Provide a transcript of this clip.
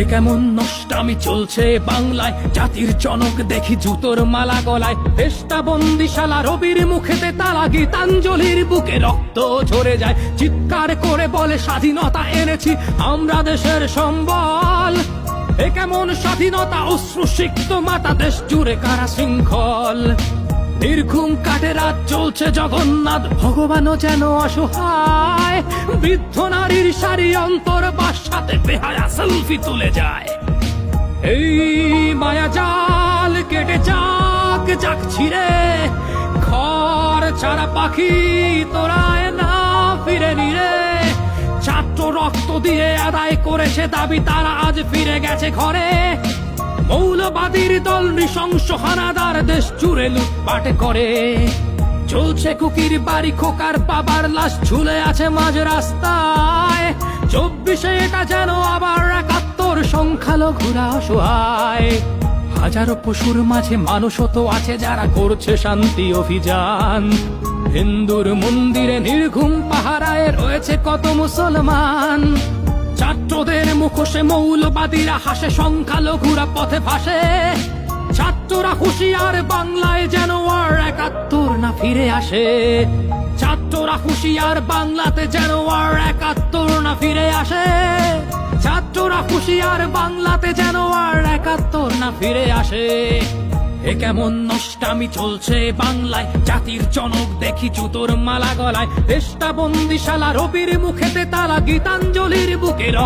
এ কেমন নষ্টামি চলছে বাংলায়, জাতির জনক দেখি জুতোর মালা গলায়। দেশটা বন্দিশালা, রবির মুখেতে তালা, গীতাঞ্জলির বুকে রক্ত ঝরে যায়। চিৎকার করে বলে স্বাধীনতা এনেছি আমরা দেশের সম্বল। এ কেমন স্বাধীনতা, অশ্রুসিক্ত মাতা, দেশ জুড়ে কারা শৃঙ্খল। নির্ঘুম কাটে রাত, চলছে জগন্নাথ, ভগবানও যেন অসহায়। বৃদ্ধ নারীর সারি অন্তর বাসাতে বেহায়া সেলফি তুলে যায়। এই মায়া জাল কেটে যাক যাক ছিড়ে, ঘর ছাড়া পাখি তোরায় না ফিরে নিরে। ছাত্র রক্ত দিয়ে আদায় করেছে দাবি, তারা আজ ফিরে গেছে ঘরে। মৌলবাদীর দল নৃশংস হানাদার দেশ জুড়ে লুটপাট করে। চলছে কুকির বাড়ি, খোকার বাবার লাশ ঝুলে আছে মাঝ রাস্তায়। 24-এ এটা যেন আবার 71, সংখ্যালঘুরা অসহায়। হাজারো পশুর মাঝে মানুষও তো আছে যারা করছে শান্তি অভিযান। হিন্দুর মন্দিরে নির্ঘুম পাহারায় রয়েছে কত মুসলমান। ছাত্রদের মুখোশে মৌলবাদীরা হাসে, সংখ্যালঘুরা পথে ভাসে। ছাত্ররা হুঁশিয়ার, বাংলায় যেন আর 71 না ফিরে আসে। ছাত্ররা হুঁশিয়ার, বাংলাতে যেন আর 71 না ফিরে আসে। ছাত্ররা হুঁশিয়ার, বাংলাতে যেন আর 71 না ফিরে আসে। এ কেমন নষ্টামি চলছে বাংলায়, জাতির জনক দেখি জুতোর মালা গলায়। দেশটা বন্দিশালা, রবির মুখেতে তালা, গীতাঞ্জলির বুকে রক্ত